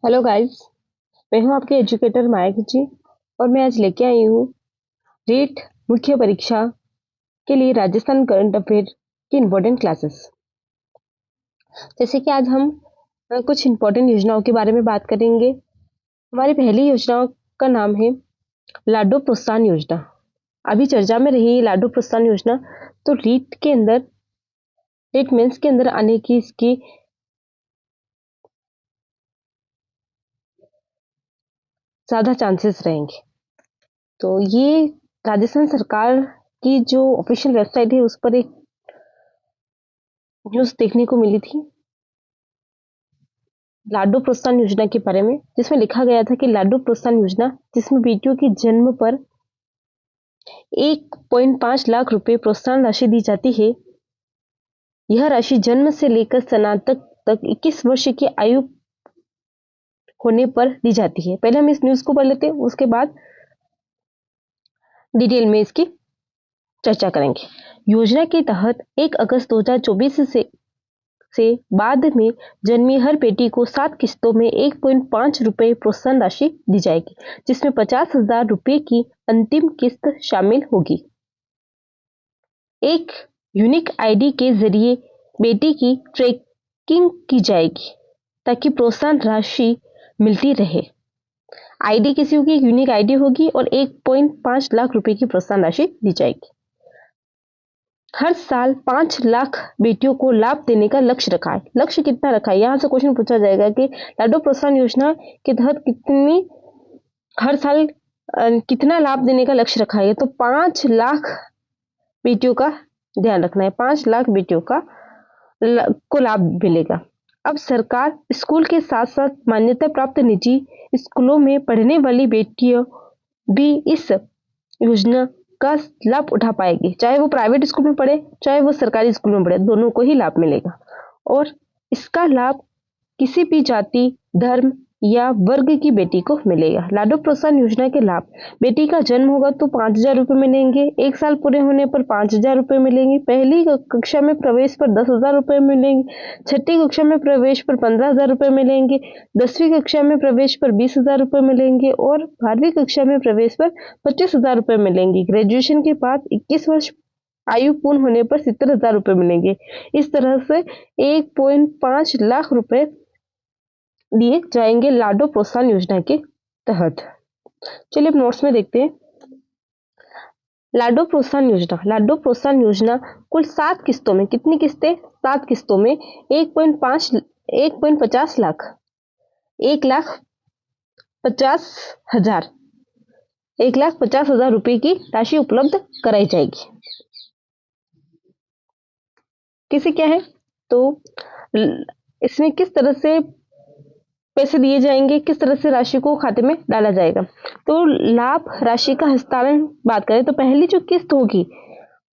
Hello guys. मैं हूं आपके एजुकेटर माया जी और मैं आज लेके आई हूँ रीट मुख्य परीक्षा के लिए राजस्थान करंट अफेयर की इम्पोर्टेंट क्लासेस। जैसे कि आज हम कुछ इम्पोर्टेंट योजनाओं के बारे में बात करेंगे। हमारी पहली योजना का नाम है लाडो प्रोत्साहन योजना। अभी चर्चा में रही लाडो प्रोत्साहन योजना, तो रीट मेंस के अंदर आने की इसकी ज्यादा चांसेस रहेंगे। तो ये राजस्थान सरकार की जो ऑफिशियल वेबसाइट है उस पर एक न्यूज देखने को मिली थी लाडो प्रोत्साहन योजना के बारे में, जिसमें लिखा गया था कि लाडो प्रोत्साहन योजना, जिसमें बेटियों के जन्म पर 1.5 लाख रुपए प्रोत्साहन राशि दी जाती है। यह राशि जन्म से लेकर स्नातक तक 21 वर्ष की आयु होने पर दी जाती है। पहले हम इस न्यूज को पढ़ लेते हैं, उसके बाद डिटेल में इसकी चर्चा करेंगे। योजना के तहत 1 अगस्त 2024 से बाद में जन्मी हर बेटी को 7 किस्तों में 1.5 रुपए प्रोत्साहन राशि दी जाएगी, जिसमें 50,000 रुपए की अंतिम किस्त शामिल होगी। एक यूनिक आईडी के जरिए बेटी की ट्रैकिंग की जाएगी ताकि प्रोत्साहन राशि मिलती रहे। आईडी किसी की यूनिक आईडी होगी और 1.5 लाख रुपए की प्रोत्साहन राशि दी जाएगी। हर साल 5 लाख बेटियों को लाभ देने का लक्ष्य रखा है। लक्ष्य कितना रखा है, यहां से क्वेश्चन पूछा जाएगा कि लाडो प्रोत्साहन योजना के तहत हर साल कितना लाभ देने का लक्ष्य रखा है। तो 5 लाख बेटियों का ध्यान रखना है, 5 लाख बेटियों को लाभ मिलेगा। अब सरकार स्कूल के साथ साथ मान्यता प्राप्त निजी स्कूलों में पढ़ने वाली बेटियों भी इस योजना का लाभ उठा पाएगी, चाहे वो प्राइवेट स्कूल में पढ़े चाहे वो सरकारी स्कूल में पढ़े, दोनों को ही लाभ मिलेगा। और इसका लाभ किसी भी जाति, धर्म या वर्ग की बेटी को मिलेगा। लाडो प्रोत्साहन योजना के लाभ: बेटी का जन्म होगा तो 5,000 रुपए मिलेंगे। 1 साल पूरे होने पर 5,000 रुपए मिलेंगे। पहली कक्षा में प्रवेश पर 10,000 रुपए मिलेंगे। छठी कक्षा में प्रवेश पर 15,000 रुपए मिलेंगे। 10वीं कक्षा में प्रवेश पर 20,000 रुपए मिलेंगे और 12वीं कक्षा में प्रवेश पर 25,000 रुपए मिलेंगे। ग्रेजुएशन के बाद 21 वर्ष आयु पूर्ण होने पर 70,000 रुपए मिलेंगे। इस तरह से 1.5 लाख रुपए दिए जाएंगे लाडो प्रोत्साहन योजना के तहत। चलिए अब नोट्स में देखते हैं। लाडो प्रोत्साहन योजना कुल 7 किस्तों में, कितनी किस्तें? 7 किस्तों में 1.50 लाख 1,50,000 1,50,000 रुपए की राशि उपलब्ध कराई जाएगी। किसे क्या है, तो इसमें किस तरह से पैसे दिए जाएंगे, किस तरह से राशि को खाते में डाला जाएगा। तो लाभ राशि का हस्तांतरण बात करें तो पहली जो किस्त होगी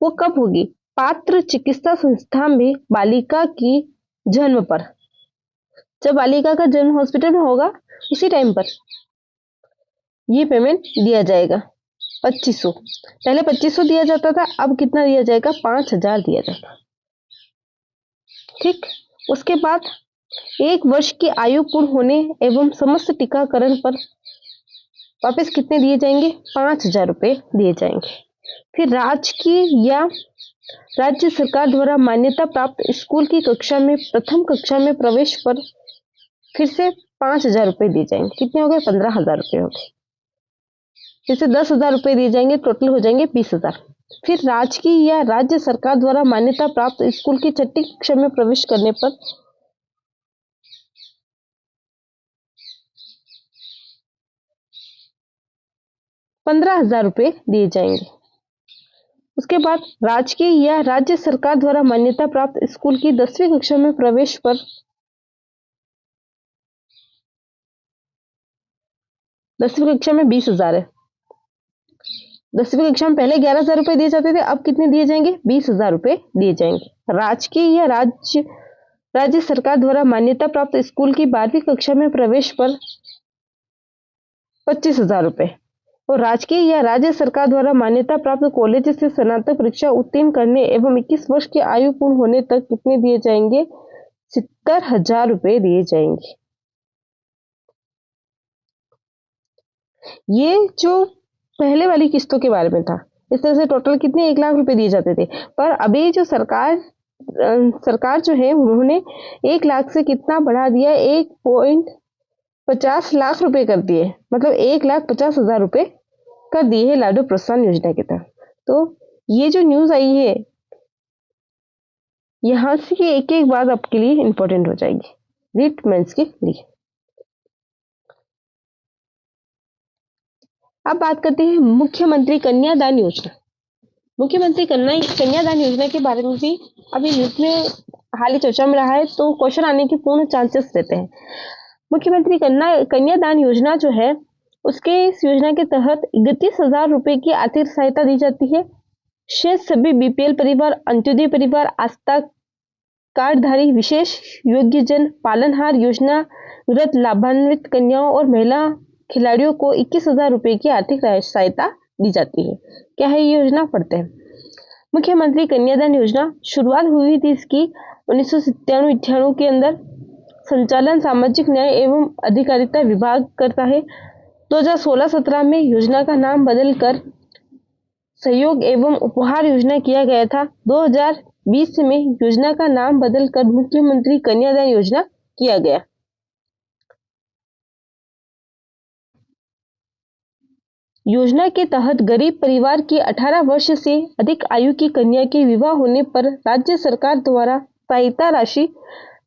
वो कब होगी? पात्र चिकित्सा संस्था में बालिका की जन्म पर। जब बालिका का जन्म हॉस्पिटल में होगा उसी टाइम पर ये पेमेंट दिया जाएगा। 2,500, पहले 2,500 दिया जाता था, अब कितना दिया जाएगा? 5,000 दिया जाता। ठीक, उसके बाद 1 वर्ष की आयु पूर्ण होने एवं समस्त टीकाकरण पर वापस कितने दिए जाएंगे? 5,000 रुपए दिए जाएंगे। फिर राजकीय या राज्य सरकार द्वारा मान्यता प्राप्त स्कूल की कक्षा में प्रथम कक्षा में प्रवेश पर फिर से 5,000 रुपए दिए जाएंगे। कितने हो गए? 15,000 रुपए हो गए। फिर से 10,000 रुपए दिए जाएंगे, टोटल हो जाएंगे 20,000। फिर राजकीय या राज्य सरकार द्वारा मान्यता प्राप्त स्कूल की छठी कक्षा में प्रवेश करने पर 15,000 रुपए दिए जाएंगे। उसके बाद राजकीय या राज्य सरकार द्वारा मान्यता प्राप्त स्कूल की 10वीं कक्षा में प्रवेश पर 10वीं कक्षा में 20,000 है। 10वीं कक्षा में पहले 11,000 रुपए दिए जाते थे, अब कितने दिए जाएंगे? 20,000 रुपए दिए जाएंगे। राजकीय या राज्य सरकार द्वारा मान्यता प्राप्त स्कूल की 12वीं कक्षा में प्रवेश पर 25,000 रुपए और राजकीय या राज्य सरकार द्वारा मान्यता प्राप्त कॉलेज से स्नातक परीक्षा उत्तीर्ण करने एवं 21 वर्ष की आयु पूर्ण होने तक कितने दिए जाएंगे? 70,000 रुपए दिए जाएंगे। ये जो पहले वाली किस्तों के बारे में था, इस तरह से टोटल कितने 1 लाख रुपए दिए जाते थे। पर अभी जो सरकार जो है उन्होंने 1 लाख से कितना बढ़ा दिया, 1.50 लाख रुपए कर दिए, मतलब 1,50,000 रुपए कर दिए है लाडो प्रोत्साहन योजना के तहत। तो ये जो न्यूज आई है, यहाँ से एक एक बात आपके लिए इंपॉर्टेंट हो जाएगी रीट मेंस के लिए। अब बात करते हैं मुख्यमंत्री कन्यादान योजना। मुख्यमंत्री कन्यादान योजना के बारे में भी अभी न्यूज में हाल ही चर्चा में रहा है, तो क्वेश्चन आने के पूर्ण चांसेस रहते हैं। मुख्यमंत्री कन्यादान योजना जो है, उसके इस योजना के तहत 31,000 रुपए की आर्थिक सहायता दी जाती है। शेष सभी बीपीएल परिवार, अंत्योदय परिवार, आस्था कार्डधारी, विशेष योग्यजन, पालनहार योजना ग्रस्त लाभान्वित कन्याओं और महिला खिलाड़ियों को 21,000 रुपए की आर्थिक सहायता दी जाती है। क्या है ये योजना, पढ़ते हैं। मुख्यमंत्री कन्यादान योजना शुरुआत हुई थी इसकी 1997-98 के अंदर। संचालन सामाजिक न्याय एवं अधिकारिता विभाग करता है। 2016-17 में योजना का नाम बदलकर सहयोग एवं उपहार योजना किया गया था। 2020 में योजना का नाम बदलकर मुख्यमंत्री कन्यादान योजना किया गया। योजना के तहत गरीब परिवार की 18 वर्ष से अधिक आयु की कन्या के विवाह होने पर राज्य सरकार द्वारा सहायता राशि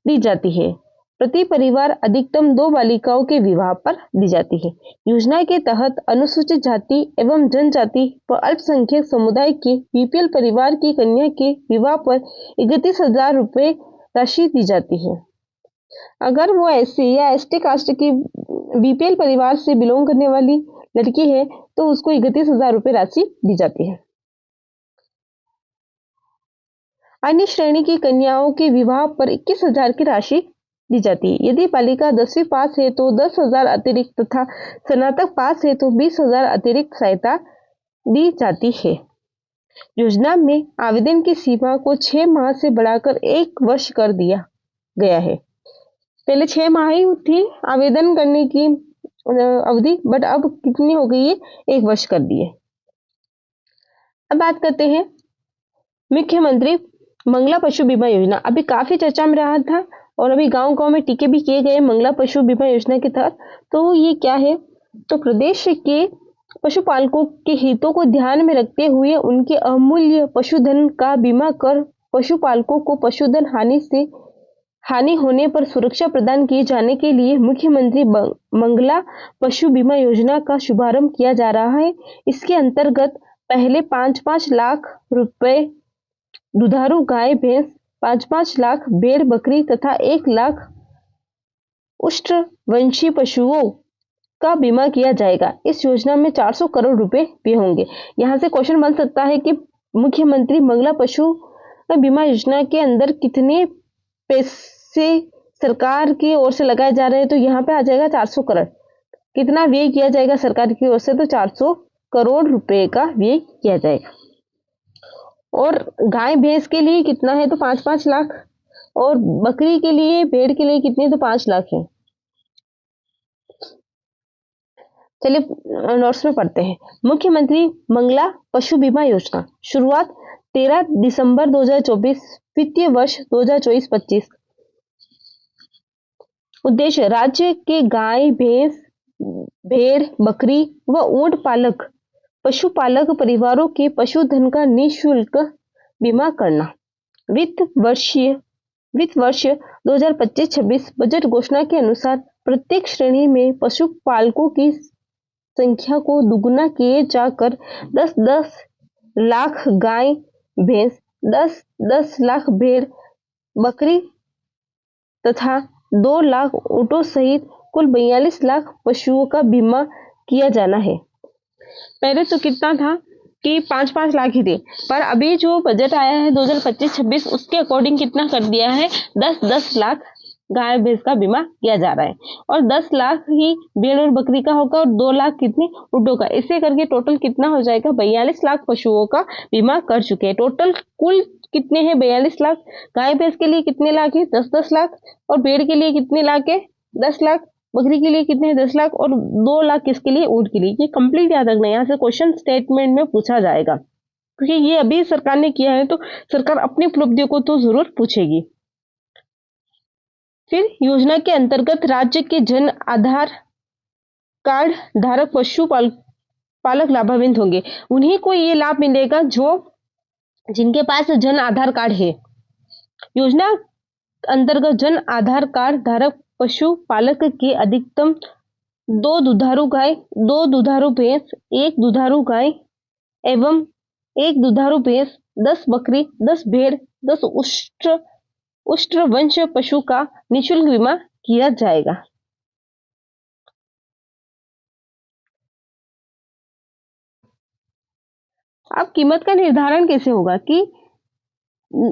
दी जाती है। प्रति परिवार अधिकतम 2 बालिकाओं के विवाह पर दी जाती है। योजना के तहत अनुसूचित जाति एवं जनजाति व अल्पसंख्यक समुदाय के बीपीएल परिवार की कन्या के विवाह पर 31,000 रुपए राशि दी जाती है। अगर वो एससी या एसटी कास्ट की बीपीएल परिवार से बिलोंग करने वाली लड़की है तो उसको 31,000 रुपए राशि दी जाती है। अन्य श्रेणी की कन्याओं के विवाह पर 21,000 की राशि दी जाती है। यदि बालिका 10वीं पास है तो 10,000 अतिरिक्त तथा स्नातक पास है तो 20,000 अतिरिक्त सहायता दी जाती है। योजना में आवेदन की सीमा को 6 माह से बढ़ाकर 1 वर्ष कर दिया गया है। पहले 6 माह ही थी आवेदन करने की अवधि, बट अब कितनी हो गई है, 1 वर्ष कर दी है। अब बात करते हैं मुख्यमंत्री मंगला पशु बीमा योजना। अभी काफी चर्चा में रहा था और अभी गांव-गांव में टीके भी किए गए मंगला पशु बीमा योजना के तहत। तो ये क्या है, तो प्रदेश के पशुपालकों के हितों को ध्यान में रखते हुए उनके अमूल्य पशुधन का बीमा कर पशुपालकों को पशुधन हानि होने पर सुरक्षा प्रदान किए जाने के लिए मुख्यमंत्री मंगला पशु बीमा योजना का शुभारंभ किया जा रहा है। इसके अंतर्गत पहले 5-5 लाख रुपए दुधारू गाय भैंस, 5-5 लाख भेड़ बकरी तथा 1 लाख उष्टवंशी पशुओं का बीमा किया जाएगा। इस योजना में 400 करोड़ रुपए भी होंगे। यहाँ से क्वेश्चन बन सकता है कि मुख्यमंत्री मंगला पशु बीमा योजना के अंदर कितने पैसे सरकार की ओर से लगाए जा रहे हैं, तो यहाँ पे आ जाएगा 400 करोड़। कितना व्यय किया जाएगा सरकार की ओर से, तो 400 करोड़ रुपए का व्यय किया जाएगा। और गाय भैंस के लिए कितना है, तो 5-5 लाख, और बकरी के लिए, भेड़ के लिए कितने, तो 5 लाख है। चलिए नोट्स में पढ़ते हैं। मुख्यमंत्री मंगला पशु बीमा योजना शुरुआत 13 दिसंबर 2024, वित्तीय वर्ष 2024-25। उद्देश्य राज्य के गाय भैंस, भेड़ बकरी व ऊंट पालक पशुपालक परिवारों के पशुधन का निःशुल्क बीमा करना। वित्त वर्ष 2025-26 बजट घोषणा के अनुसार प्रत्येक श्रेणी में पशुपालकों की संख्या को दुगुना किए जाकर 10-10 लाख गाय भैंस, 10-10 लाख भेड़ बकरी तथा 2 लाख ऊँटों सहित कुल 42 लाख पशुओं का बीमा किया जाना है। पहले तो कितना था कि 5-5 लाख ही थे, पर अभी जो बजट आया है 2025-26 उसके अकॉर्डिंग कितना कर दिया है, 10-10 लाख गाय भैंस का बीमा किया जा रहा है, और 10 लाख ही भेड़ और बकरी का होगा और 2 लाख कितने ऊँटों का। इससे करके टोटल कितना हो जाएगा, 42 लाख पशुओं का बीमा कर चुके हैं। टोटल कुल कितने हैं, 42 लाख। गाय भैंस के लिए कितने लाख है, 10-10 लाख, और भेड़ के लिए कितने लाख है, 10 लाख। बकरी के लिए कितने हैं 10 लाख, और 2 लाख किसके लिए, ऊँट के लिए। ये कंप्लीट याद रखना है, यहाँ से क्वेश्चन स्टेटमेंट में पूछा जाएगा, क्योंकि ये अभी सरकार ने किया है तो सरकार अपनी उपलब्धियों को तो जरूर पूछेगी। फिर योजना के अंतर्गत राज्य के जन आधार कार्ड धारक पालक लाभान्वित होंगे। उन्हीं को ये लाभ मिलेगा जो जिनके पास जन आधार कार्ड है। योजना अंतर्गत जन आधार कार्ड धारक पशुपालक के अधिकतम 2 दुधारू गाय, 2 दुधारू भैंस, 1 दुधारू गाय एवं 1 दुधारू भैंस, 10 बकरी, 10 भेड़, 10 उष्ट्र वंश पशु का निःशुल्क बीमा किया जाएगा। अब कीमत का निर्धारण कैसे होगा कि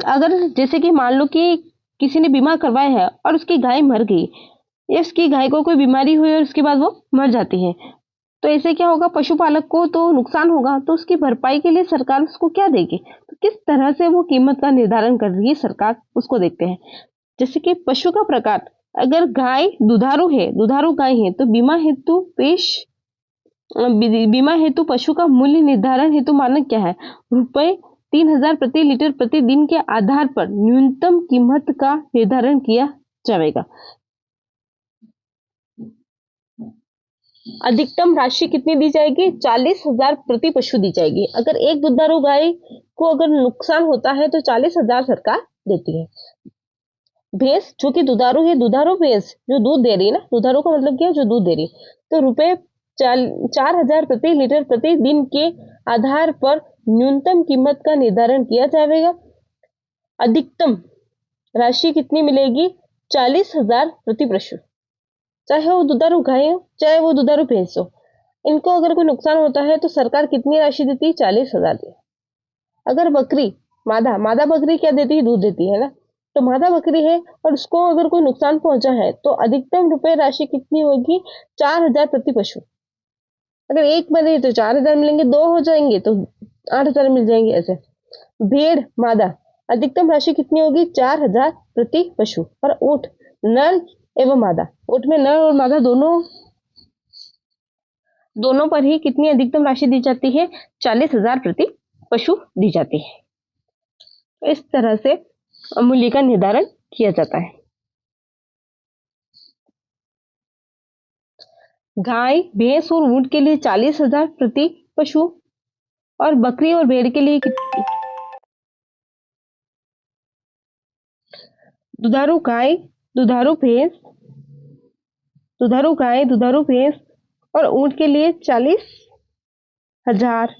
अगर जैसे कि मान लो कि किसी ने बीमा करवाया है और उसकी गाय मर गई, या उसकी गाय को कोई बीमारी हुई और उसके बाद वो मर जाती है, तो ऐसे क्या होगा, पशुपालक को तो नुकसान होगा, तो उसकी भरपाई के लिए सरकार उसको क्या देगी, तो किस तरह से वो कीमत का निर्धारण कर रही है सरकार, उसको देखते हैं। जैसे कि पशु का प्रकार, अगर गाय दुधारू है, दुधारू गाय है, तो बीमा हेतु पशु का मूल्य निर्धारण हेतु मानक क्या है, रुपए 3000 प्रति लीटर प्रतिदिन के आधार पर न्यूनतम कीमत का निर्धारण किया जाएगा। अधिकतम राशि कितनी दी जाएगी, 40,000 प्रति पशु दी जाएगी। अगर एक दुधारू गाय को अगर नुकसान होता है तो 40,000 सरकार देती है। भैंस जो कि दुधारू है, दुधारू भैंस जो दूध दे रही है ना, दुधारू का मतलब क्या है, जो दूध दे रही, तो रुपए 4,000 प्रति लीटर प्रतिदिन के आधार पर न्यूनतम कीमत का निर्धारण किया जाएगा। अधिकतम राशि कितनी मिलेगी, 40,000 प्रति पशु, चाहे वो दुधारू गाय हो चाहे वो दुधारू भैंस हो। इनको अगर कोई नुकसान होता है तो सरकार कितनी राशि देती है, 40,000 दी। अगर बकरी मादा बकरी क्या देती है, दूध देती है ना, तो मादा बकरी है और उसको अगर कोई नुकसान पहुंचा है तो अधिकतम रुपए राशि कितनी होगी, 4,000 प्रति पशु। अगर एक मरे तो 4,000 मिलेंगे, 2 हो जाएंगे तो 8,000 मिल जाएंगे। ऐसे भेड़ मादा, अधिकतम राशि कितनी होगी, 4,000 प्रति पशु। और ऊंट नर एवं मादा, ऊंट में नर और मादा दोनों पर ही कितनी अधिकतम राशि दी जाती है, 40,000 प्रति पशु दी जाती है। तो इस तरह से मूल्य का निर्धारण किया जाता है। गाय भैंस और ऊंट के लिए 40,000 प्रति पशु, और बकरी और भेड़ के लिए दुधारू गाय, दुधारू भैंस और ऊंट के लिए 40,000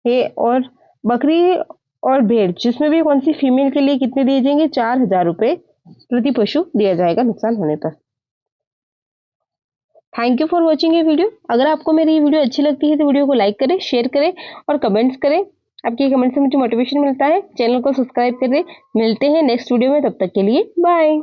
है, और बकरी और भेड़ जिसमें भी कौन सी फीमेल के लिए कितने दिए जाएंगे, 4,000 रुपए प्रति पशु दिया जाएगा नुकसान होने पर। थैंक यू फॉर वॉचिंग ये वीडियो। अगर आपको मेरी ये वीडियो अच्छी लगती है तो वीडियो को लाइक करें, शेयर करें और कमेंट्स करें। आपके कमेंट से मुझे मोटिवेशन मिलता है। चैनल को सब्सक्राइब करें। मिलते हैं नेक्स्ट वीडियो में, तब तक के लिए बाय।